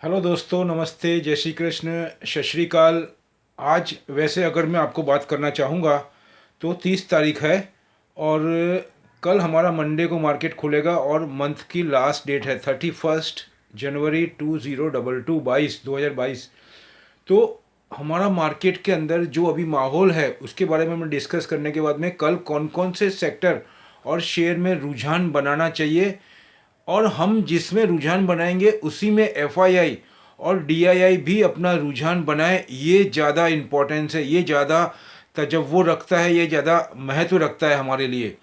Hello दोस्तों, नमस्ते, जय श्री कृष्ण, सत श्री अकाल। आज वैसे अगर मैं आपको बात करना चाहूँगा तो 30 तारीख है और कल हमारा मंडे को मार्केट खुलेगा और मंथ की लास्ट डेट है 31 जनवरी 2022। तो हमारा मार्केट के अंदर जो अभी माहौल है उसके बारे में हम डिस्कस करने के बाद में कल कौन कौन से सेक्टर और शेयर में रुझान बनाना चाहिए और हम जिसमें रुझान बनाएंगे उसी में एफआईआई और डीआईआई भी अपना रुझान बनाए, ये ज़्यादा इम्पोर्टेंस है, ये ज़्यादा तजव्वुर रखता है, ये ज़्यादा महत्व रखता है हमारे लिए।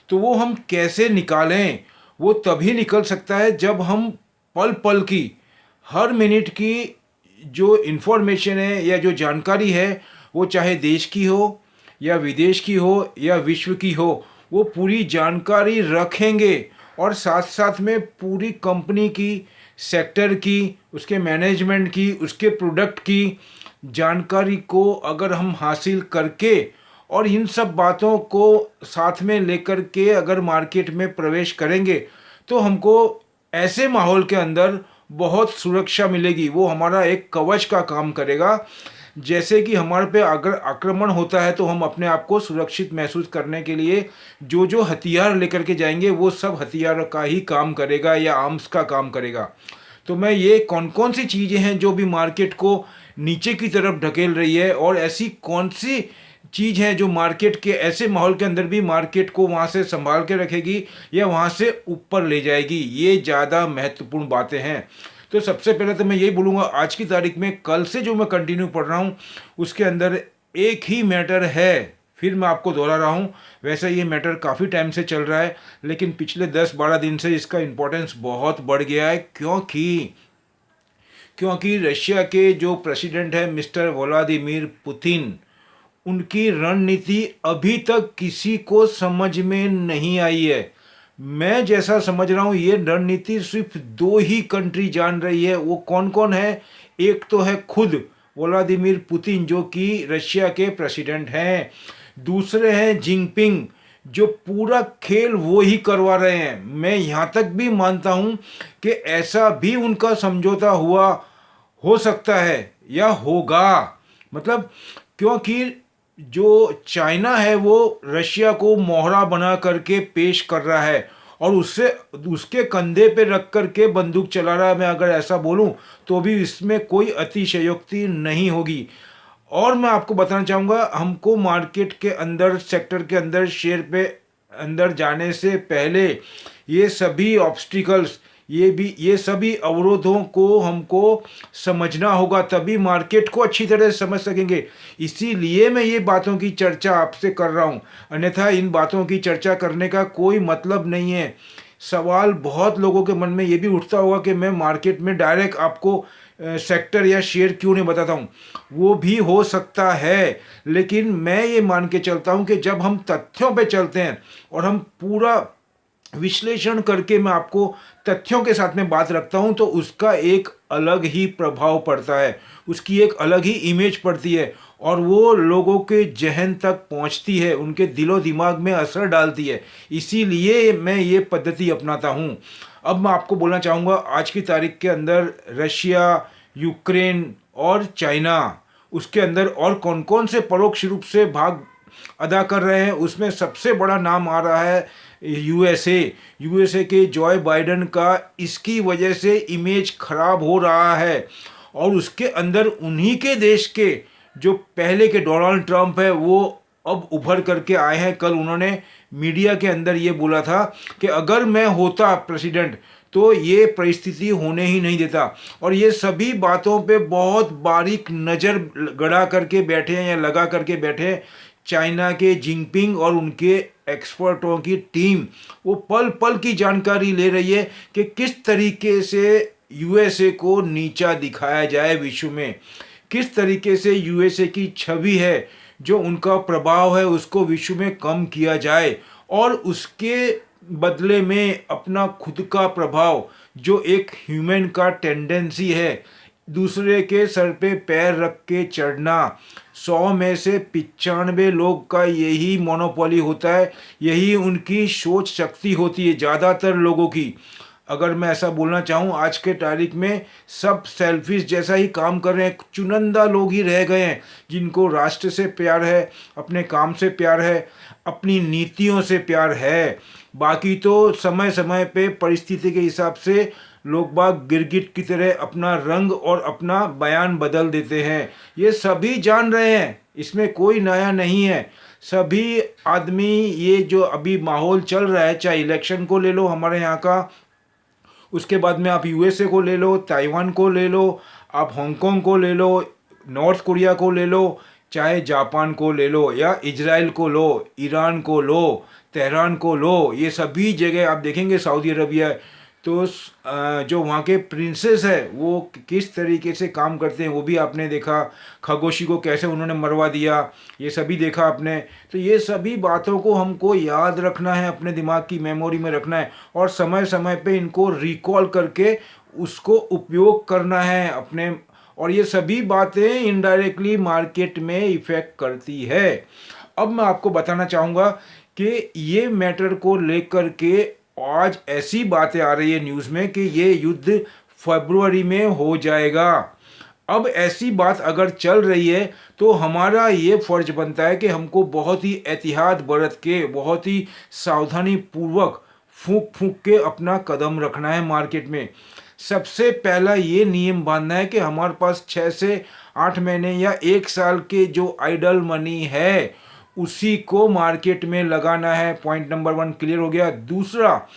तो वो हम कैसे निकालें? वो तभी निकल सकता है जब हम पल पल की, हर मिनट की जो इन्फॉर्मेशन है या जो जानकारी है, वो चाहे देश की हो या विदेश की हो या विश्व की हो, वो पूरी जानकारी रखेंगे और साथ साथ में पूरी कंपनी की, सेक्टर की, उसके मैनेजमेंट की, उसके प्रोडक्ट की जानकारी को अगर हम हासिल करके और इन सब बातों को साथ में लेकर के अगर मार्केट में प्रवेश करेंगे तो हमको ऐसे माहौल के अंदर बहुत सुरक्षा मिलेगी। वो हमारा एक कवच का काम करेगा। जैसे कि हमारे पे अगर आक्रमण होता है तो हम अपने आप को सुरक्षित महसूस करने के लिए जो जो हथियार लेकर के जाएंगे वो सब हथियार का ही काम करेगा या आर्म्स का काम करेगा। तो मैं ये कौन कौन सी चीज़ें हैं जो भी मार्केट को नीचे की तरफ ढकेल रही है और ऐसी कौन सी चीज़ है जो मार्केट के ऐसे माहौल के अंदर भी मार्केट को वहाँ से संभाल के रखेगी या वहाँ से ऊपर ले जाएगी, ये ज़्यादा महत्वपूर्ण बातें हैं। तो सबसे पहले तो मैं यही बोलूँगा, आज की तारीख में कल से जो मैं कंटिन्यू पढ़ रहा हूँ उसके अंदर एक ही मैटर है। फिर मैं आपको दोहरा रहा हूँ, वैसे ये मैटर काफ़ी टाइम से चल रहा है लेकिन पिछले 10-12 दिन से इसका इम्पोर्टेंस बहुत बढ़ गया है। क्योंकि रशिया के जो प्रेसिडेंट है मिस्टर व्लादिमीर पुतिन, उनकी रणनीति अभी तक किसी को समझ में नहीं आई है। मैं जैसा समझ रहा हूँ ये रणनीति सिर्फ दो ही कंट्री जान रही है। वो कौन कौन है? एक तो है खुद व्लादिमीर पुतिन जो कि रशिया के प्रेसिडेंट हैं। दूसरे हैं जिनपिंग जो पूरा खेल वो ही करवा रहे हैं। मैं यहाँ तक भी मानता हूँ कि ऐसा भी उनका समझौता हुआ हो सकता है या होगा। मतलब क्योंकि जो चाइना है वो रशिया को मोहरा बना करके पेश कर रहा है और उससे उसके कंधे पे रख करके बंदूक चला रहा है। मैं अगर ऐसा बोलूं तो भी इसमें कोई अतिशयोक्ति नहीं होगी। और मैं आपको बताना चाहूँगा, हमको मार्केट के अंदर, सेक्टर के अंदर, शेयर पे अंदर जाने से पहले ये सभी ऑब्स्टिकल्स, ये सभी अवरोधों को हमको समझना होगा, तभी मार्केट को अच्छी तरह से समझ सकेंगे। इसीलिए मैं ये बातों की चर्चा आपसे कर रहा हूँ, अन्यथा इन बातों की चर्चा करने का कोई मतलब नहीं है। सवाल बहुत लोगों के मन में ये भी उठता होगा कि मैं मार्केट में डायरेक्ट आपको सेक्टर या शेयर क्यों नहीं बताता हूँ। वो भी हो सकता है, लेकिन मैं ये मान के चलता हूँ कि जब हम तथ्यों पे चलते हैं और हम पूरा विश्लेषण करके मैं आपको तथ्यों के साथ में बात रखता हूं तो उसका एक अलग ही प्रभाव पड़ता है, उसकी एक अलग ही इमेज पड़ती है और वो लोगों के जहन तक पहुंचती है, उनके दिलो दिमाग में असर डालती है। इसीलिए मैं ये पद्धति अपनाता हूं। अब मैं आपको बोलना चाहूँगा, आज की तारीख के अंदर रशिया, यूक्रेन और चाइना, उसके अंदर और कौन कौन से परोक्ष रूप से भाग अदा कर रहे हैं, उसमें सबसे बड़ा नाम आ रहा है यूएसए के जॉय बाइडन का। इसकी वजह से इमेज खराब हो रहा है और उसके अंदर उन्हीं के देश के जो पहले के डोनाल्ड ट्रंप है वो अब उभर करके आए हैं। कल उन्होंने मीडिया के अंदर ये बोला था कि अगर मैं होता प्रेसिडेंट तो ये परिस्थिति होने ही नहीं देता। और ये सभी बातों पे बहुत बारीक नज़र गड़ा करके बैठे हैं या लगा करके बैठे हैं चाइना के जिनपिंग और उनके एक्सपर्टों की टीम। वो पल पल की जानकारी ले रही है कि किस तरीके से यूएसए को नीचा दिखाया जाए विश्व में, किस तरीके से यूएसए की छवि है, जो उनका प्रभाव है उसको विश्व में कम किया जाए और उसके बदले में अपना खुद का प्रभाव, जो एक ह्यूमन का टेंडेंसी है, दूसरे के सर पे पैर रख के चढ़ना, 100 में से 95 लोग का यही मोनोपोली होता है, यही उनकी सोच शक्ति होती है ज़्यादातर लोगों की। अगर मैं ऐसा बोलना चाहूँ, आज के तारीख में सब सेल्फिश जैसा ही काम कर रहे हैं। चुनिंदा लोग ही रह गए हैं जिनको राष्ट्र से प्यार है, अपने काम से प्यार है, अपनी नीतियों से प्यार है। बाकी तो समय समय पे परिस्थिति के हिसाब से लोग बाग गिरगिट की तरह अपना रंग और अपना बयान बदल देते हैं। ये सभी जान रहे हैं, इसमें कोई नया नहीं है। सभी आदमी, ये जो अभी माहौल चल रहा है, चाहे इलेक्शन को ले लो हमारे यहाँ का, उसके बाद में आप यूएसए को ले लो, ताइवान को ले लो, आप हांगकांग को ले लो, नॉर्थ कोरिया को ले लो, चाहे जापान को ले लो या इजराइल को लो, ईरान को लो, तेहरान को लो, ये सभी जगह आप देखेंगे सऊदी अरबिया, तो जो वहाँ के प्रिंसेस है वो किस तरीके से काम करते हैं वो भी आपने देखा। खगोशी को कैसे उन्होंने मरवा दिया, ये सभी देखा आपने। तो ये सभी बातों को हमको याद रखना है, अपने दिमाग की मेमोरी में रखना है और समय समय पे इनको रिकॉल करके उसको उपयोग करना है अपने। और ये सभी बातें इनडायरेक्टली मार्केट में इफेक्ट करती है। अब मैं आपको बताना चाहूँगा कि ये मैटर को लेकर के आज ऐसी बातें आ रही है न्यूज़ में कि ये युद्ध फरवरी में हो जाएगा। अब ऐसी बात अगर चल रही है तो हमारा ये फर्ज बनता है कि हमको बहुत ही एहतियात बरत के, बहुत ही सावधानी पूर्वक फूंक फूंक के अपना कदम रखना है मार्केट में। सबसे पहला ये नियम बांधना है कि हमारे पास 6 से 8 महीने या 1 साल के जो आइडल मनी है उसी को मार्केट में लगाना है। पॉइंट नंबर 1 क्लियर हो गया। दूसरा,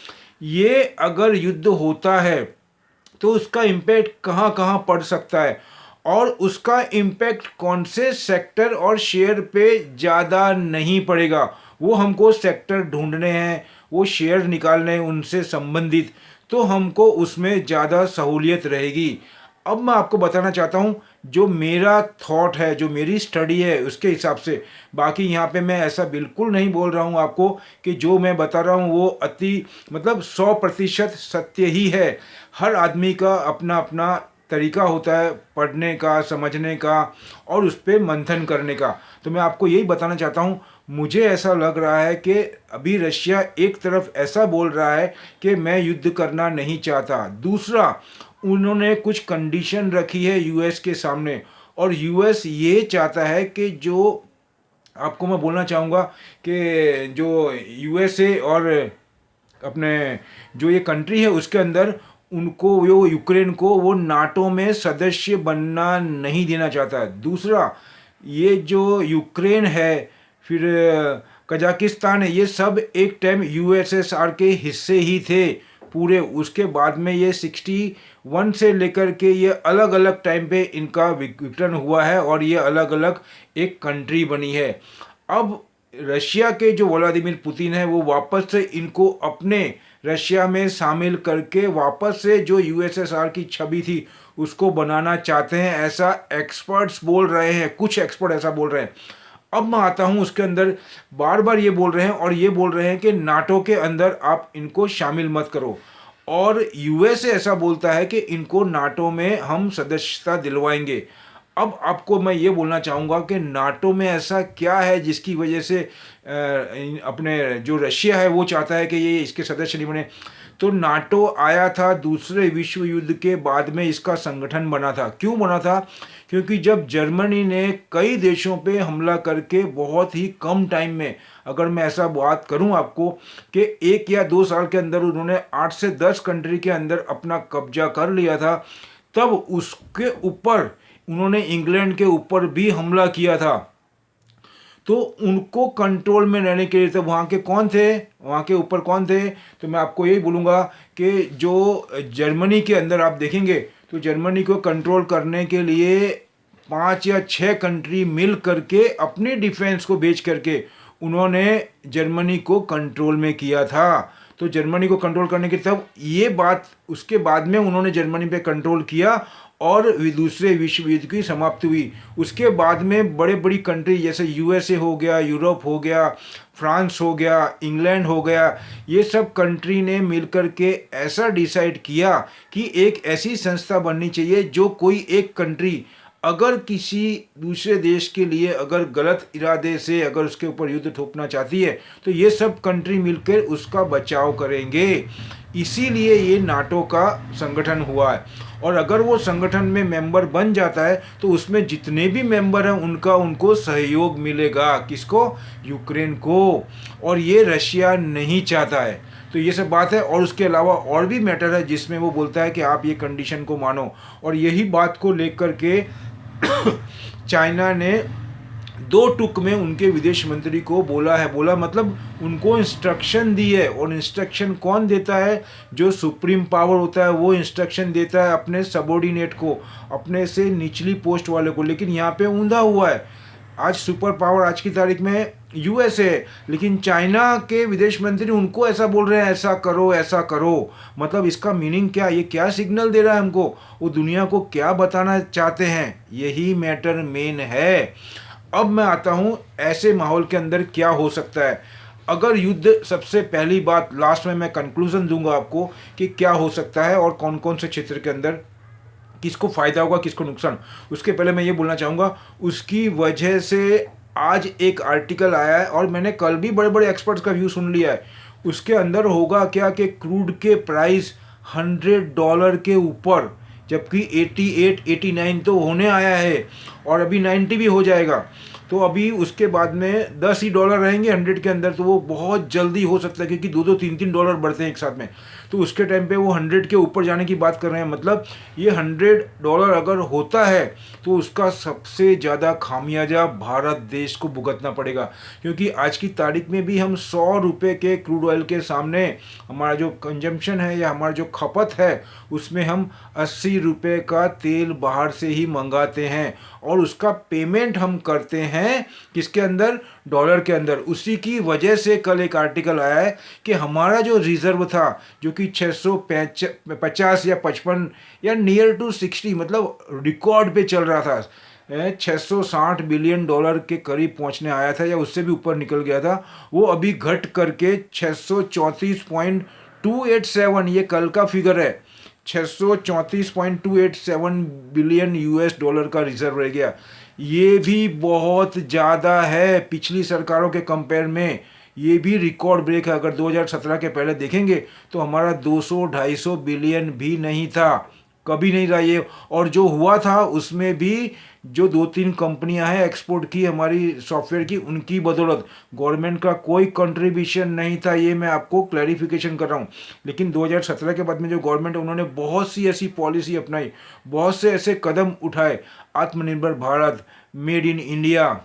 ये अगर युद्ध होता है तो उसका इम्पैक्ट कहाँ कहाँ पड़ सकता है और उसका इम्पैक्ट कौन से सेक्टर और शेयर पे ज़्यादा नहीं पड़ेगा, वो हमको सेक्टर ढूंढने हैं, वो शेयर निकालने हैं उनसे संबंधित, तो हमको उसमें ज़्यादा सहूलियत रहेगी। अब मैं आपको बताना चाहता हूँ जो मेरा थॉट है, जो मेरी स्टडी है उसके हिसाब से। बाकी यहाँ पे मैं ऐसा बिल्कुल नहीं बोल रहा हूँ आपको कि जो मैं बता रहा हूँ वो अति मतलब 100% सत्य ही है। हर आदमी का अपना अपना तरीका होता है पढ़ने का, समझने का और उस पर मंथन करने का। तो मैं आपको यही बताना चाहता हूँ, मुझे ऐसा लग रहा है कि अभी रशिया एक तरफ ऐसा बोल रहा है कि मैं युद्ध करना नहीं चाहता। दूसरा, उन्होंने कुछ कंडीशन रखी है यूएस के सामने और यूएस ये चाहता है कि जो आपको मैं बोलना चाहूँगा कि जो यूएसए और अपने जो ये कंट्री है उसके अंदर उनको वो यूक्रेन को वो नाटो में सदस्य बनना नहीं देना चाहता है। दूसरा, ये जो यूक्रेन है फिर कजाकिस्तान है, ये सब एक टाइम यूएसएसआर के हिस्से ही थे पूरे। उसके बाद में ये 61 से लेकर के ये अलग अलग टाइम पे इनका विघटन हुआ है और ये अलग अलग एक कंट्री बनी है। अब रशिया के जो व्लादिमीर पुतिन है वो वापस से इनको अपने रशिया में शामिल करके वापस से जो यूएसएसआर की छवि थी उसको बनाना चाहते हैं, ऐसा एक्सपर्ट्स बोल रहे हैं, कुछ एक्सपर्ट ऐसा बोल रहे हैं। अब मैं आता हूँ उसके अंदर, बार बार ये बोल रहे हैं और ये बोल रहे हैं कि नाटो के अंदर आप इनको शामिल मत करो, और यूएसए ऐसा बोलता है कि इनको नाटो में हम सदस्यता दिलवाएंगे। अब आपको मैं ये बोलना चाहूँगा कि नाटो में ऐसा क्या है जिसकी वजह से अपने जो रशिया है वो चाहता है कि ये इसके सदस्य नहीं बने। तो नाटो आया था दूसरे विश्व युद्ध के बाद में, इसका संगठन बना था। क्यों बना था? क्योंकि जब जर्मनी ने कई देशों पे हमला करके बहुत ही कम टाइम में, अगर मैं ऐसा बात करूं आपको कि 1 या 2 साल के अंदर उन्होंने 8 से 10 कंट्री के अंदर अपना कब्जा कर लिया था, तब उसके ऊपर उन्होंने इंग्लैंड के ऊपर भी हमला किया था। तो उनको कंट्रोल में रहने के लिए तो वहाँ के कौन थे, वहाँ के ऊपर कौन थे? तो मैं आपको यही बोलूँगा कि जो जर्मनी के अंदर आप देखेंगे तो जर्मनी को कंट्रोल करने के लिए 5 या 6 कंट्री मिल करके अपने डिफेंस को बेच करके उन्होंने जर्मनी को कंट्रोल में किया था। तो जर्मनी को कंट्रोल करने के तब ये बात, उसके बाद में उन्होंने जर्मनी पे कंट्रोल किया और दूसरे विश्व युद्ध की समाप्ति हुई। उसके बाद में बड़े बड़ी कंट्री जैसे यूएसए हो गया, यूरोप हो गया, फ्रांस हो गया, इंग्लैंड हो गया, ये सब कंट्री ने मिलकर के ऐसा डिसाइड किया कि एक ऐसी संस्था बननी चाहिए जो कोई एक कंट्री अगर किसी दूसरे देश के लिए अगर गलत इरादे से अगर उसके ऊपर युद्ध थोपना चाहती है तो ये सब कंट्री मिलकर उसका बचाव करेंगे। इसीलिए ये नाटो का संगठन हुआ है। और अगर वो संगठन में मेंबर बन जाता है तो उसमें जितने भी मेंबर हैं उनका उनको सहयोग मिलेगा। किसको? यूक्रेन को। और ये रशिया नहीं चाहता है। तो ये सब बात है। और उसके अलावा और भी मैटर है जिसमें वो बोलता है कि आप ये कंडीशन को मानो। और यही बात को लेकर के चाइना ने दो टुक में उनके विदेश मंत्री को बोला मतलब उनको इंस्ट्रक्शन दी है। और इंस्ट्रक्शन कौन देता है? जो सुप्रीम पावर होता है वो इंस्ट्रक्शन देता है अपने सबॉर्डिनेट को, अपने से निचली पोस्ट वाले को। लेकिन यहाँ पे ऊंधा हुआ है। आज सुपर पावर आज की तारीख में यूएस है, लेकिन चाइना के विदेश मंत्री उनको ऐसा बोल रहे हैं ऐसा करो ऐसा करो। मतलब इसका मीनिंग क्या? ये क्या सिग्नल दे रहा है हमको? वो दुनिया को क्या बताना चाहते हैं? यही मैटर मेन है। अब मैं आता हूँ ऐसे माहौल के अंदर क्या हो सकता है अगर युद्ध। सबसे पहली बात लास्ट में मैं कंक्लूजन दूंगा आपको कि क्या हो सकता है और कौन कौन से क्षेत्र के अंदर किसको फ़ायदा होगा किसको नुकसान। उसके पहले मैं ये बोलना चाहूँगा उसकी वजह से आज एक आर्टिकल आया है और मैंने कल भी बड़े बड़े एक्सपर्ट्स का व्यू सुन लिया है। उसके अंदर होगा क्या कि क्रूड के प्राइस $100 के ऊपर, जबकि 88 89 तो होने आया है और अभी 90 भी हो जाएगा। तो अभी उसके बाद में $10 ही रहेंगे 100 के अंदर। तो वो बहुत जल्दी हो सकता है क्योंकि दो $3 बढ़ते हैं एक साथ में। तो उसके टाइम पे वो 100 के ऊपर जाने की बात कर रहे हैं। मतलब ये $100 अगर होता है तो उसका सबसे ज़्यादा खामियाजा भारत देश को भुगतना पड़ेगा। क्योंकि आज की तारीख में भी हम ₹100 के क्रूड ऑयल के सामने हमारा जो कंजम्पशन है या हमारा जो खपत है उसमें हम ₹80 का तेल बाहर से ही मंगाते हैं और उसका पेमेंट हम करते हैं किसके अंदर? डॉलर के अंदर। उसी की वजह से कल एक आर्टिकल आया है कि हमारा जो रिजर्व था जो कि 650 या 55 या नियर टू 60 मतलब रिकॉर्ड पे चल रहा था, $660 बिलियन के करीब पहुंचने आया था या उससे भी ऊपर निकल गया था, वो अभी घट करके 634.287, ये कल का फिगर है, 634.287 बिलियन US डॉलर का रिजर्व रह गया। ये भी बहुत ज़्यादा है पिछली सरकारों के कंपेयर में। ये भी रिकॉर्ड ब्रेक है। अगर 2017 के पहले देखेंगे तो हमारा 200-250 बिलियन भी नहीं था, कभी नहीं रहा ये। और जो हुआ था उसमें भी जो 2-3 कंपनियां हैं एक्सपोर्ट की हमारी सॉफ्टवेयर की, उनकी बदौलत गवर्नमेंट का कोई कंट्रीब्यूशन नहीं था। ये मैं आपको क्लैरिफिकेशन कर रहा हूँ। लेकिन 2017 के बाद में जो गवर्नमेंट है उन्होंने बहुत सी ऐसी पॉलिसी अपनाई, बहुत से ऐसे कदम उठाए, आत्मनिर्भर भारत, मेड इन इंडिया,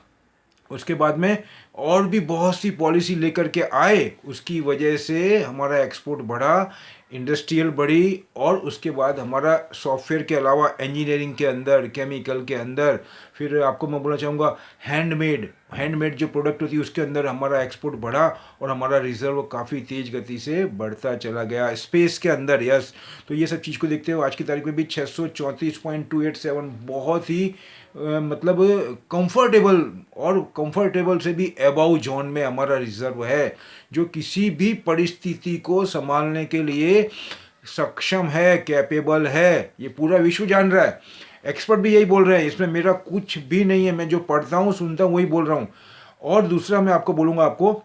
उसके बाद में और भी बहुत सी पॉलिसी लेकर के आए। उसकी वजह से हमारा एक्सपोर्ट बढ़ा, इंडस्ट्रियल बढ़ी और उसके बाद हमारा सॉफ्टवेयर के अलावा इंजीनियरिंग के अंदर, केमिकल के अंदर, फिर आपको मैं बोलना चाहूँगा हैंडमेड जो प्रोडक्ट होती है उसके अंदर हमारा एक्सपोर्ट बढ़ा और हमारा रिजर्व काफ़ी तेज़ गति से बढ़ता चला गया। स्पेस के अंदर यस। तो ये सब चीज़ को देखते हुए आज की तारीख में भी 634.287 बहुत ही मतलब कंफर्टेबल से भी अबाउ जोन में हमारा रिजर्व है, जो किसी भी परिस्थिति को संभालने के लिए सक्षम है, कैपेबल है। ये पूरा विश्व जान रहा है, एक्सपर्ट भी यही बोल रहे हैं। इसमें मेरा कुछ भी नहीं है, मैं जो पढ़ता हूँ सुनता हूँ वही बोल रहा हूँ। और दूसरा मैं आपको बोलूँगा, आपको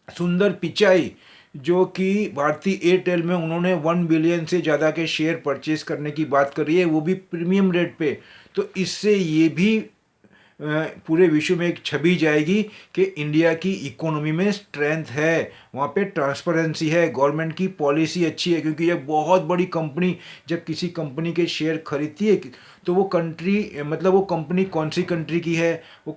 सुंदर पिचाई जो कि भारतीय एयरटेल में उन्होंने 1 बिलियन से ज़्यादा के शेयर परचेज करने की बात करी है, वो भी प्रीमियम रेट पे। तो इससे ये भी पूरे विश्व में एक छवि जाएगी कि इंडिया की इकोनॉमी में स्ट्रेंथ है, वहाँ पे ट्रांसपेरेंसी है, गवर्नमेंट की पॉलिसी अच्छी है। क्योंकि ये बहुत बड़ी कंपनी जब किसी कंपनी के शेयर खरीदती है तो वो कंट्री मतलब वो कंपनी कौन सी कंट्री की है, वो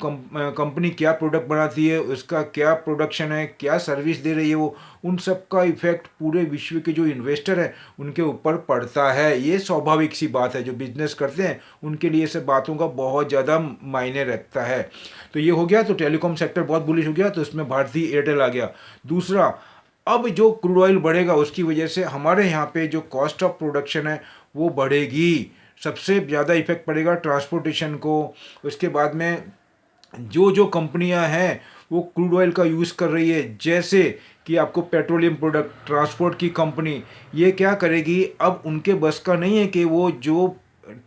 कंपनी क्या प्रोडक्ट बनाती है, उसका क्या प्रोडक्शन है, क्या सर्विस दे रही है, वो उन सब का इफेक्ट पूरे विश्व के जो इन्वेस्टर हैं उनके ऊपर पड़ता है। ये स्वाभाविक सी बात है, जो बिजनेस करते हैं उनके लिए सब बातों का बहुत ज़्यादा मायने रखता है। तो ये हो गया, तो टेलीकॉम सेक्टर बहुत बुलिश हो गया, तो इसमें भारतीय एयरटेल आ गया। दूसरा, अब जो क्रूड ऑयल बढ़ेगा उसकी वजह से हमारे यहाँ पे जो कॉस्ट ऑफ प्रोडक्शन है वो बढ़ेगी। सबसे ज़्यादा इफेक्ट पड़ेगा ट्रांसपोर्टेशन को। उसके बाद में जो कंपनियां हैं वो क्रूड ऑयल का यूज़ कर रही है, जैसे कि आपको पेट्रोलियम प्रोडक्ट, ट्रांसपोर्ट की कंपनी, ये क्या करेगी, अब उनके बस का नहीं है कि वो जो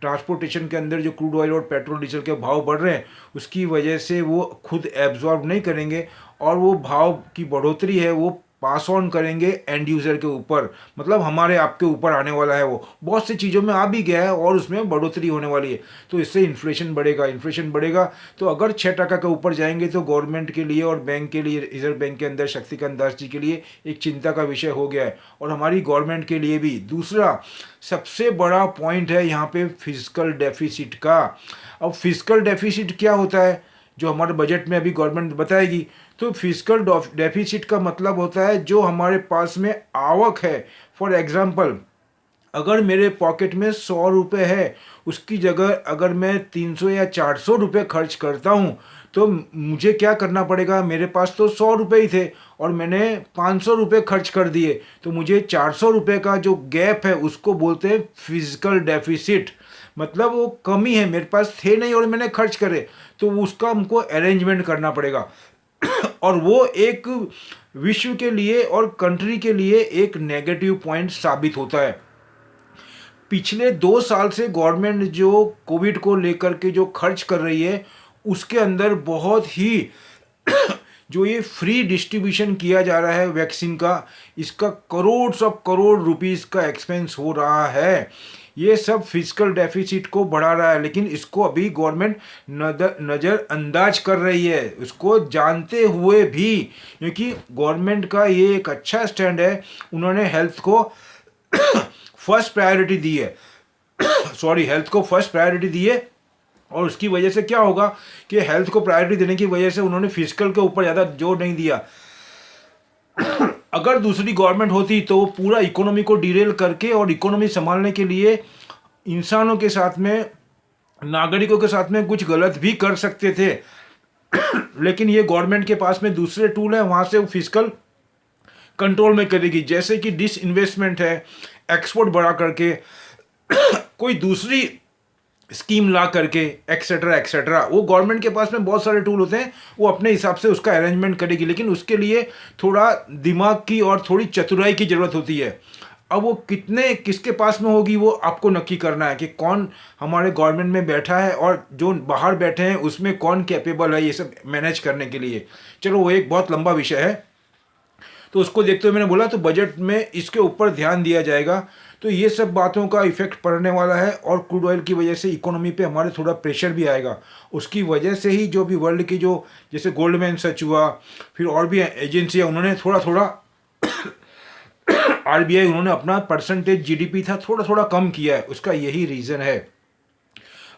ट्रांसपोर्टेशन के अंदर जो क्रूड ऑयल और पेट्रोल डीजल के भाव बढ़ रहे हैं उसकी वजह से वो खुद एब्जॉर्ब नहीं करेंगे और वो भाव की बढ़ोतरी है वो पास ऑन करेंगे एंड यूज़र के ऊपर, मतलब हमारे आपके ऊपर आने वाला है। वो बहुत सी चीज़ों में आ भी गया है और उसमें बढ़ोतरी होने वाली है। तो इससे इन्फ्लेशन बढ़ेगा, इन्फ्लेशन बढ़ेगा तो अगर 6% के ऊपर जाएंगे तो गवर्नमेंट के लिए और बैंक के लिए, रिजर्व बैंक के अंदर शक्तिकांत दास जी के लिए एक चिंता का विषय हो गया है और हमारी गवर्नमेंट के लिए भी। दूसरा सबसे बड़ा पॉइंट है यहाँ पे फिजिकल डेफिसिट का। अब फिजिकल डेफिसिट क्या होता है जो हमारे बजट में अभी गवर्नमेंट बताएगी। तो फिजिकल डेफिसिट का मतलब होता है जो हमारे पास में आवक है। फॉर एग्जांपल अगर मेरे पॉकेट में 100 रुपये है उसकी जगह अगर मैं 300 या 400 रुपये खर्च करता हूँ तो मुझे क्या करना पड़ेगा, मेरे पास तो 100 रुपये ही थे और मैंने 500 रुपये खर्च कर दिए तो मुझे 400 रुपये का जो गैप है उसको बोलते हैं फिजिकल डेफिसिट। मतलब वो कमी है, मेरे पास थे नहीं और मैंने खर्च करे तो उसका हमको अरेंजमेंट करना पड़ेगा और वो एक विश्व के लिए और कंट्री के लिए एक नेगेटिव पॉइंट साबित होता है। पिछले 2 साल से गवर्नमेंट जो कोविड को लेकर के जो खर्च कर रही है उसके अंदर बहुत ही जो ये फ्री डिस्ट्रीब्यूशन किया जा रहा है वैक्सीन का, इसका करोड़ रुपीस का एक्सपेंस हो रहा है। ये सब फिजिकल डेफिसिट को बढ़ा रहा है लेकिन इसको अभी गवर्नमेंट नज़रअंदाज कर रही है, उसको जानते हुए भी, क्योंकि गवर्नमेंट का ये एक अच्छा स्टैंड है। उन्होंने हेल्थ को फर्स्ट प्रायोरिटी दी है हेल्थ को फर्स्ट प्रायोरिटी दी है और उसकी वजह से क्या होगा कि हेल्थ को प्रायोरिटी देने की वजह से उन्होंने फिजिकल के ऊपर ज़्यादा जोर नहीं दिया। अगर दूसरी गवर्नमेंट होती तो वो पूरा इकोनॉमी को डिरेल करके और इकोनॉमी संभालने के लिए इंसानों के साथ में, नागरिकों के साथ में कुछ गलत भी कर सकते थे लेकिन ये गवर्नमेंट के पास में दूसरे टूल हैं, वहाँ से वो फिजिकल कंट्रोल में करेगी। जैसे कि डिसइन्वेस्टमेंट है, एक्सपोर्ट बढ़ा करके कोई दूसरी स्कीम ला करके एक्सेट्रा एक्सेट्रा, वो गवर्नमेंट के पास में बहुत सारे टूल होते हैं, वो अपने हिसाब से उसका अरेंजमेंट करेगी लेकिन उसके लिए थोड़ा दिमाग की और थोड़ी चतुराई की ज़रूरत होती है। अब वो किसके पास में होगी वो आपको नक्की करना है कि कौन हमारे गवर्नमेंट में बैठा है और जो बाहर बैठे हैं उसमें कौन कैपेबल है ये सब मैनेज करने के लिए। चलो वो एक बहुत लंबा विषय है तो उसको देखते हुए मैंने बोला तो बजट में इसके ऊपर ध्यान दिया जाएगा। तो ये सब बातों का इफेक्ट पड़ने वाला है और क्रूड ऑयल की वजह से इकोनॉमी पे हमारे थोड़ा प्रेशर भी आएगा। उसकी वजह से ही जो भी वर्ल्ड की जो जैसे गोल्डमैन सच हुआ, फिर और भी एजेंसियाँ, उन्होंने थोड़ा आरबीआई उन्होंने अपना परसेंटेज जीडीपी था थोड़ा कम किया है, उसका यही रीज़न है।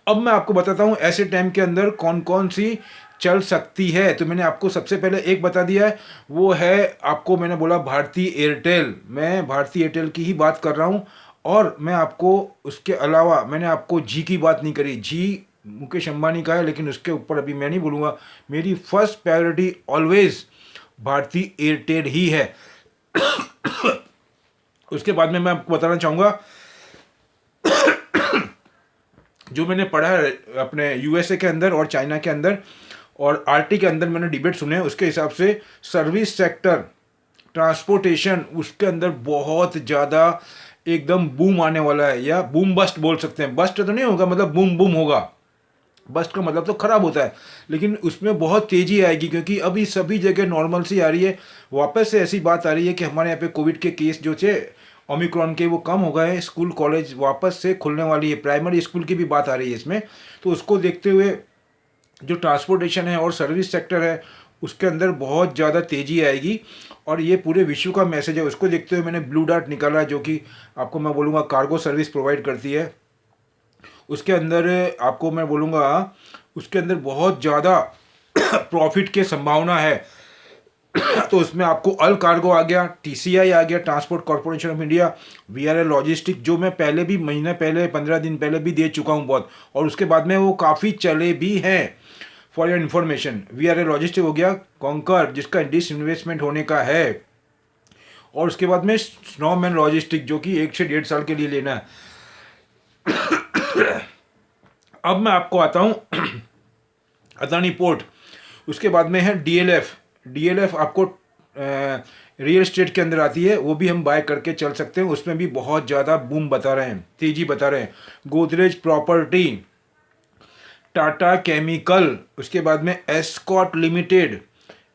अब मैं आपको बताता हूँ ऐसे टाइम के अंदर कौन कौन सी चल सकती है। तो मैंने आपको सबसे पहले एक बता दिया है, वो है आपको मैंने बोला भारती एयरटेल। मैं भारती एयरटेल की ही बात कर रहा हूँ और मैं आपको उसके अलावा मैंने आपको जी की बात नहीं करी। जी मुकेश अंबानी का है लेकिन उसके ऊपर अभी मैं नहीं बोलूँगा। मेरी first priority always Bharti Airtel ही है। उसके बाद में मैं आपको बताना चाहूँगा जो मैंने पढ़ा है अपने यूएसए के अंदर और चाइना के अंदर और आरटी के अंदर मैंने डिबेट सुने, उसके हिसाब से सर्विस सेक्टर, ट्रांसपोर्टेशन, उसके अंदर बहुत ज़्यादा एकदम बूम आने वाला है, या बूम बस्ट बोल सकते हैं। बस्ट तो नहीं होगा, मतलब बूम बूम होगा। बस्ट का मतलब तो ख़राब होता है लेकिन उसमें बहुत तेज़ी आएगी क्योंकि अभी सभी जगह नॉर्मल सी आ रही है। वापस से ऐसी बात आ रही है कि हमारे यहाँ पे कोविड के केस जो थे ओमिक्रॉन के वो कम हो गए हैं, स्कूल कॉलेज वापस से खुलने वाली है, प्राइमरी स्कूल की भी बात आ रही है इसमें। तो उसको देखते हुए जो ट्रांसपोर्टेशन है और सर्विस सेक्टर है उसके अंदर बहुत ज़्यादा तेज़ी आएगी और ये पूरे विश्व का मैसेज है। उसको देखते हुए मैंने ब्लू डार्ट निकाला जो कि आपको मैं बोलूँगा कार्गो सर्विस प्रोवाइड करती है। उसके अंदर आपको मैं बोलूँगा उसके अंदर बहुत ज़्यादा प्रॉफिट की संभावना है। तो उसमें आपको अल कार्गो आ गया, टीसीआई आ गया, transport corporation of India, VRL logistic, जो मैं पहले भी महीने पहले 15 दिन पहले भी दे चुका हूँ बहुत, और उसके बाद में वो काफ़ी चले भी हैं। For your information VRL logistic हो गया, कॉन्कर जिसका डिसइन्वेस्टमेंट होने का है, और उसके बाद में स्नोमैन लॉजिस्टिक जो कि 1 से 1.5 साल के लिए लेना है। अब मैं आपको आता हूँ अदानी पोर्ट। उसके बाद में है डीएलएफ। डीएलएफ आपको रियल एस्टेट के अंदर आती है, वो भी हम बाय करके चल सकते हैं, उसमें भी बहुत ज़्यादा बूम बता रहे हैं, तेजी बता रहे हैं। गोदरेज प्रॉपर्टी, टाटा केमिकल, उसके बाद में एस्कॉट लिमिटेड,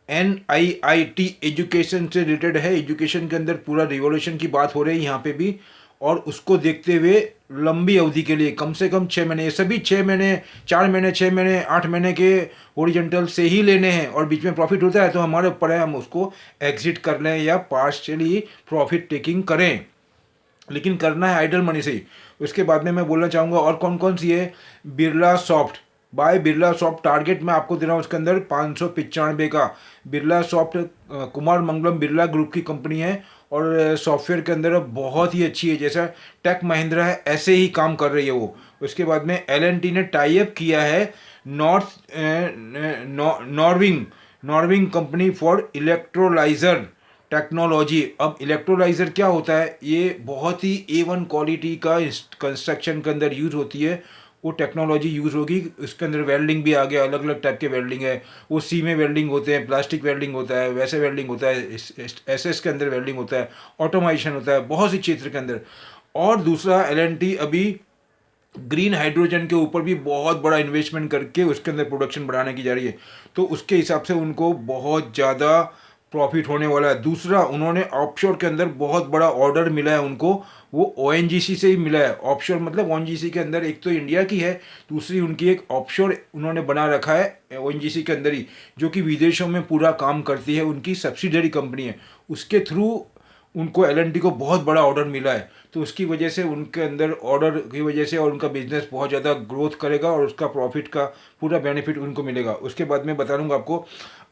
NIIT एजुकेशन से रिलेटेड है, एजुकेशन के अंदर पूरा रिवॉल्यूशन की बात हो रही है यहाँ पे भी, और उसको देखते हुए लंबी अवधि के लिए कम से कम 6 महीने, ये सभी 6 महीने, 4 महीने, 6 महीने, 8 महीने के ओरिजेंटल से ही लेने हैं, और बीच में प्रॉफिट होता है तो हमारे ऊपर है हम उसको एग्जिट कर लें या पार्शियली प्रॉफिट टेकिंग करें, लेकिन करना है आइडल मनी से ही। उसके बाद में मैं बोलना चाहूँगा और कौन कौन सी है, Birlasoft, buy Birlasoft, target मैं आपको दे रहा हूँ उसके अंदर 595 का। बिरला सॉफ्ट कुमार मंगलम बिरला ग्रुप की कंपनी है, और सॉफ्टवेयर के अंदर बहुत ही अच्छी है, जैसा टेक महिंद्रा है ऐसे ही काम कर रही है वो। उसके बाद में L&T ने टाई अप किया है नॉर्विंग नॉर्विंग कंपनी फॉर इलेक्ट्रोलाइजर टेक्नोलॉजी। अब इलेक्ट्रोलाइजर क्या होता है, ये बहुत ही A1 क्वालिटी का कंस्ट्रक्शन के अंदर यूज होती है, वो टेक्नोलॉजी यूज़ होगी। उसके अंदर वेल्डिंग भी आ गया, अलग अलग टाइप के वेल्डिंग है, वो सी में वेल्डिंग होते हैं, प्लास्टिक वेल्डिंग होता है, वैसे वेल्डिंग होता है, SS के अंदर वेल्डिंग होता है, ऑटोमाइजेशन होता है, बहुत सी क्षेत्र के अंदर। और दूसरा L&T अभी ग्रीन हाइड्रोजन के ऊपर भी बहुत बड़ा इन्वेस्टमेंट करके उसके अंदर प्रोडक्शन बढ़ाने की जा रही है, तो उसके हिसाब से उनको बहुत ज़्यादा प्रॉफिट होने वाला है। दूसरा, उन्होंने ऑफशोर के अंदर बहुत बड़ा ऑर्डर मिला है उनको, वो ONGC से ही मिला है। ऑफशोर मतलब ONGC के अंदर एक तो इंडिया की है, दूसरी उनकी एक ऑफशोर उन्होंने बना रखा है ONGC के अंदर ही, जो कि विदेशों में पूरा काम करती है, उनकी सब्सिडरी कंपनी है, उसके थ्रू उनको L&T को बहुत बड़ा ऑर्डर मिला है, तो उसकी वजह से उनके अंदर ऑर्डर की वजह से और उनका बिजनेस बहुत ज़्यादा ग्रोथ करेगा और उसका प्रॉफिट का पूरा बेनिफिट उनको मिलेगा। उसके बाद में बता दूंगा आपको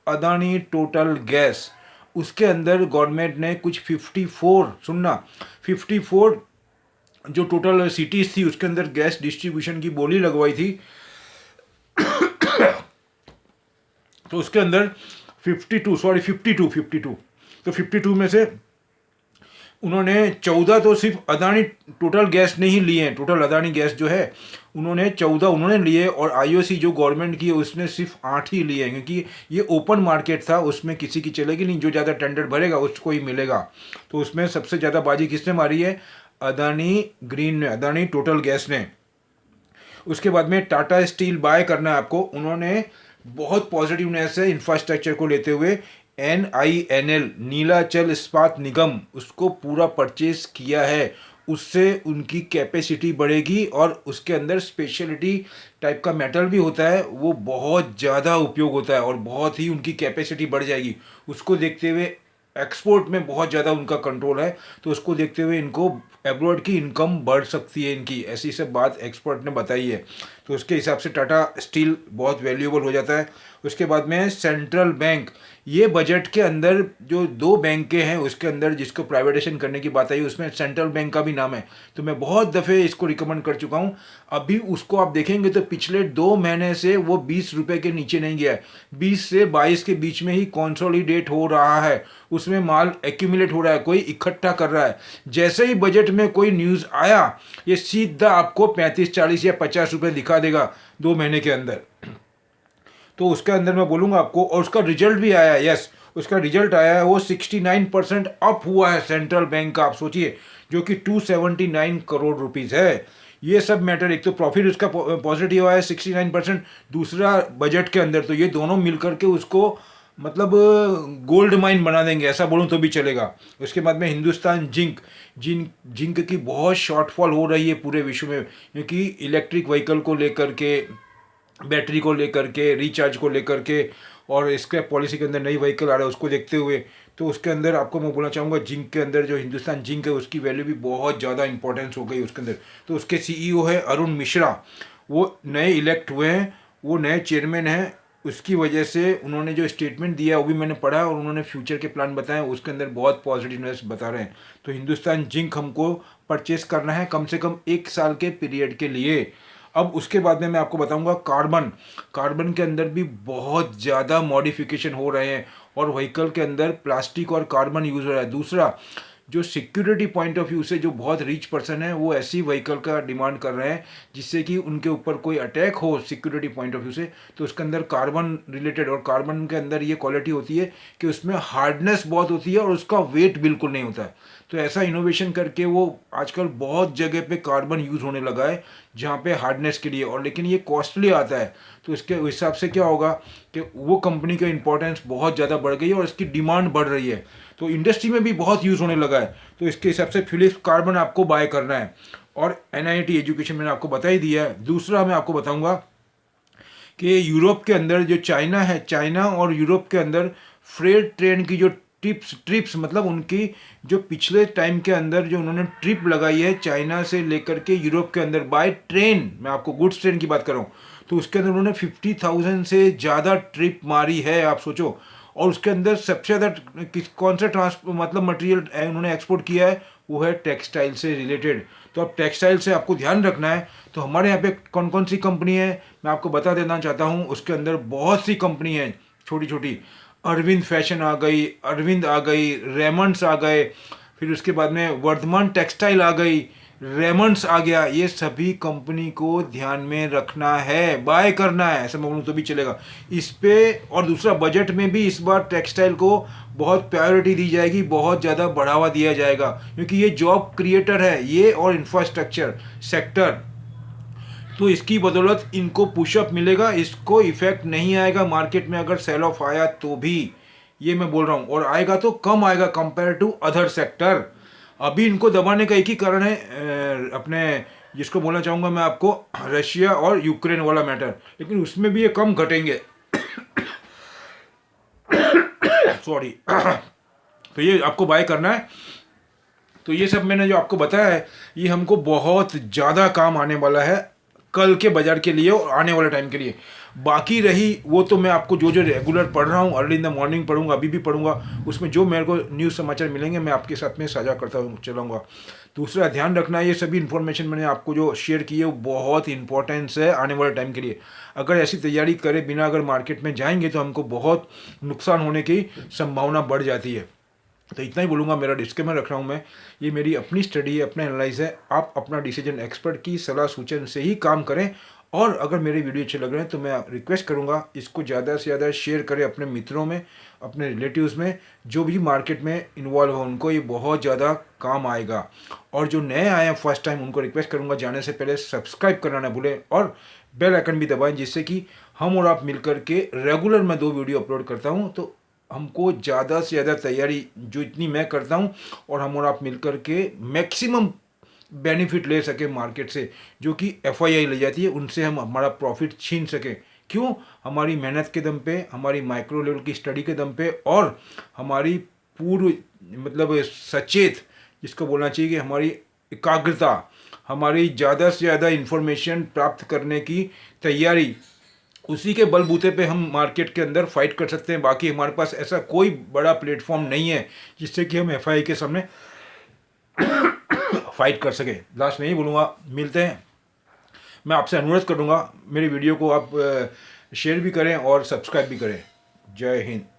अदानी टोटल गैस, उसके अंदर गवर्नमेंट ने कुछ 54, सुनना, 54 जो टोटल सिटीज़ थी उसके अंदर गैस डिस्ट्रीब्यूशन की बोली लगवाई थी, तो उसके अंदर 52 तो 52 में से उन्होंने 14 तो सिर्फ अदानी टोटल गैस ने ही लिए हैं, टोटल अदानी गैस जो है उन्होंने 14 उन्होंने लिए, और IOC जो गवर्नमेंट की है उसने सिर्फ 8 ही लिए हैं, क्योंकि ये ओपन मार्केट था, उसमें किसी की चलेगी नहीं, जो ज़्यादा टेंडर भरेगा उसको ही मिलेगा। तो उसमें सबसे ज़्यादा बाजी किसने मारी है, अदानी ग्रीन ने, अदानी टोटल गैस ने। उसके बाद में टाटा स्टील बाय करना है आपको, उन्होंने बहुत पॉजिटिवनेस है इंफ्रास्ट्रक्चर को लेते हुए, NINL नीलाचल इस्पात निगम उसको पूरा परचेज किया है, उससे उनकी कैपेसिटी बढ़ेगी और उसके अंदर स्पेशलिटी टाइप का मेटल भी होता है, वो बहुत ज़्यादा उपयोग होता है और बहुत ही उनकी कैपेसिटी बढ़ जाएगी। उसको देखते हुए एक्सपोर्ट में बहुत ज़्यादा उनका कंट्रोल है, तो उसको देखते हुए इनको एब्रॉड की इनकम बढ़ सकती है इनकी, ऐसी सब बात एक्सपर्ट ने बताई है, तो उसके हिसाब से टाटा स्टील बहुत वैल्यूएबल हो जाता है। उसके बाद में सेंट्रल बैंक, ये बजट के अंदर जो 2 बैंकें हैं उसके अंदर जिसको प्राइवेटाइजेशन करने की बात आई उसमें सेंट्रल बैंक का भी नाम है, तो मैं बहुत दफ़े इसको रिकमेंड कर चुका हूँ। अभी उसको आप देखेंगे तो पिछले 2 महीने से वो 20 रुपये के नीचे नहीं गया है, 20 से 22 के बीच में ही कॉन्सोलिडेट हो रहा है, उसमें माल एक्यूमुलेट हो रहा है, कोई इकट्ठा कर रहा है। जैसे ही बजट में कोई न्यूज़ आया ये सीधा आपको 35, 40 या 50 रुपये दिखा देगा 2 महीने के अंदर, तो उसके अंदर मैं बोलूँगा आपको, और उसका रिजल्ट भी आया है, यस उसका रिजल्ट आया है, वो 69% अप हुआ है सेंट्रल बैंक का, आप सोचिए, जो कि 279 करोड़ रुपीज़ है। ये सब मैटर, एक तो प्रॉफिट उसका पॉजिटिव आया है 69%, दूसरा बजट के अंदर, तो ये दोनों मिल करके उसको मतलब गोल्ड माइन बना देंगे, ऐसा बोलूँ तो भी चलेगा। उसके बाद में हिंदुस्तान जिंक की बहुत शॉर्टफॉल हो रही है पूरे विश्व में, क्योंकि इलेक्ट्रिक व्हीकल को लेकर के, बैटरी को लेकर के, रिचार्ज को लेकर के, और इसके पॉलिसी के अंदर नई व्हीकल आ रहा है उसको देखते हुए, तो उसके अंदर आपको मैं बोलना चाहूँगा जिंक के अंदर जो हिंदुस्तान जिंक है उसकी वैल्यू भी बहुत ज़्यादा इंपॉर्टेंस हो गई उसके अंदर। तो उसके CEO है अरुण मिश्रा, वो नए इलेक्ट हुए हैं, वो नए चेयरमैन हैं, उसकी वजह से उन्होंने जो स्टेटमेंट दिया वो भी मैंने पढ़ा, और उन्होंने फ्यूचर के प्लान बताए उसके अंदर बहुत पॉजिटिवनेस बता रहे हैं। तो हिंदुस्तान जिंक हमको परचेस करना है कम से कम 1 साल के पीरियड के लिए। अब उसके बाद में मैं आपको बताऊंगा कार्बन के अंदर भी बहुत ज़्यादा मॉडिफिकेशन हो रहे हैं, और व्हीकल के अंदर प्लास्टिक और कार्बन यूज़ हो रहा है। दूसरा, जो सिक्योरिटी पॉइंट ऑफ व्यू से जो बहुत रिच पर्सन है वो ऐसी व्हीकल का डिमांड कर रहे हैं जिससे कि उनके ऊपर कोई अटैक हो सिक्योरिटी पॉइंट ऑफ व्यू से, तो उसके अंदर कार्बन रिलेटेड, और कार्बन के अंदर ये क्वालिटी होती है कि उसमें हार्डनेस बहुत होती है और उसका वेट बिल्कुल नहीं होता है। तो ऐसा इनोवेशन करके वो आजकल बहुत जगह पे कार्बन यूज़ होने लगा है जहाँ पे हार्डनेस के लिए, और लेकिन ये कॉस्टली आता है। तो इसके हिसाब से क्या होगा कि वो कंपनी का इंपॉर्टेंस बहुत ज़्यादा बढ़ गई है और इसकी डिमांड बढ़ रही है, तो इंडस्ट्री में भी बहुत यूज़ होने लगा है। तो इसके हिसाब से फिलिप्स कार्बन आपको बाय करना है। और NIT एजुकेशन मैंने आपको बता ही दिया है। दूसरा मैं आपको बताऊंगा कि यूरोप के अंदर जो चाइना है, चाइना और यूरोप के अंदर फ्रेट ट्रेन की जो ट्रिप्स मतलब उनकी जो पिछले टाइम के अंदर जो उन्होंने ट्रिप लगाई है चाइना से लेकर के यूरोप के अंदर बाय ट्रेन, मैं आपको गुड्स ट्रेन की बात कर रहा हूँ, तो उसके अंदर उन्होंने 50,000 से ज़्यादा ट्रिप मारी है, आप सोचो। और उसके अंदर सबसे ज़्यादा कौन सा मतलब मटेरियल उन्होंने एक्सपोर्ट किया है, वो है टेक्सटाइल से रिलेटेड। तो अब टेक्सटाइल से आपको ध्यान रखना है। तो हमारे यहाँ पे कौन कौन सी कंपनी है मैं आपको बता देना चाहता हूँ। उसके अंदर बहुत सी कंपनी है छोटी छोटी। अरविंद फैशन आ गई, अरविंद आ गई, रेमंड्स आ गए, फिर उसके बाद में वर्धमान टेक्सटाइल आ गई, रेमंड्स आ गया। ये सभी कंपनी को ध्यान में रखना है, बाय करना है, ऐसा मैं बोलूँ तो भी चलेगा इस पे। और दूसरा, बजट में भी इस बार टेक्सटाइल को बहुत प्रायोरिटी दी जाएगी, बहुत ज़्यादा बढ़ावा दिया जाएगा, क्योंकि ये जॉब क्रिएटर है ये और इंफ्रास्ट्रक्चर सेक्टर। तो इसकी बदौलत इनको पुशअप मिलेगा, इसको इफेक्ट नहीं आएगा मार्केट में अगर सेल ऑफ आया तो भी, ये मैं बोल रहा हूँ। और आएगा तो कम आएगा कंपेयर टू अदर सेक्टर। अभी इनको दबाने का एक ही कारण है, अपने जिसको बोलना चाहूँगा मैं आपको, रशिया और यूक्रेन वाला मैटर, लेकिन उसमें भी ये कम घटेंगे। सॉरी। तो ये आपको बाय करना है। तो ये सब मैंने जो आपको बताया है ये हमको बहुत ज़्यादा काम आने वाला है कल के बाजार के लिए और आने वाले टाइम के लिए। बाकी रही वो तो मैं आपको जो जो रेगुलर पढ़ रहा हूँ, अर्ली इन द मॉर्निंग पढ़ूंगा, अभी भी पढ़ूंगा, उसमें जो मेरे को न्यूज़ समाचार मिलेंगे मैं आपके साथ में साझा करता चलाऊँगा। दूसरा, ध्यान रखना ये सभी इन्फॉर्मेशन मैंने आपको जो शेयर की है वो बहुत इंपॉर्टेंस है आने वाले टाइम के लिए। अगर ऐसी तैयारी करे बिना अगर मार्केट में जाएंगे तो हमको बहुत नुकसान होने की संभावना बढ़ जाती है। तो इतना ही बोलूँगा, मेरा डिस्क्लेमर रख रहा हूँ मैं, ये मेरी अपनी स्टडी है, अपना एनालाइज है, आप अपना डिसीजन एक्सपर्ट की सलाह सूचन से ही काम करें। और अगर मेरे वीडियो अच्छे लग रहे हैं तो मैं रिक्वेस्ट करूँगा इसको ज़्यादा से ज़्यादा शेयर करें अपने मित्रों में, अपने रिलेटिव्स में, जो भी मार्केट में इन्वॉल्व हो उनको ये बहुत ज़्यादा काम आएगा। और जो नए आए हैं फर्स्ट टाइम उनको रिक्वेस्ट करूँगा जाने से पहले सब्सक्राइब करना ना भूलें और बेल आइकन भी दबाएं, जिससे कि हम और आप मिलकर के रेगुलर मैं 2 वीडियो अपलोड करता हूँ तो हमको ज़्यादा से ज़्यादा तैयारी जो इतनी मैं करता हूँ और हम और आप मिलकर के मैक्सिमम बेनिफिट ले सके मार्केट से, जो कि FII ले जाती है, उनसे हम हमारा प्रॉफिट छीन सकें। क्यों? हमारी मेहनत के दम पे, हमारी माइक्रो लेवल की स्टडी के दम पे और हमारी पूर्व मतलब सचेत, जिसको बोलना चाहिए कि हमारी एकाग्रता, हमारी ज़्यादा से ज़्यादा इन्फॉर्मेशन प्राप्त करने की तैयारी, उसी के बलबूते पे हम मार्केट के अंदर फाइट कर सकते हैं। बाकी हमारे पास ऐसा कोई बड़ा प्लेटफॉर्म नहीं है जिससे कि हम FII के सामने फाइट कर सके। लास्ट में यही बोलूँगा, मिलते हैं। मैं आपसे अनुरोध करूँगा मेरी वीडियो को आप शेयर भी करें और सब्सक्राइब भी करें। जय हिंद।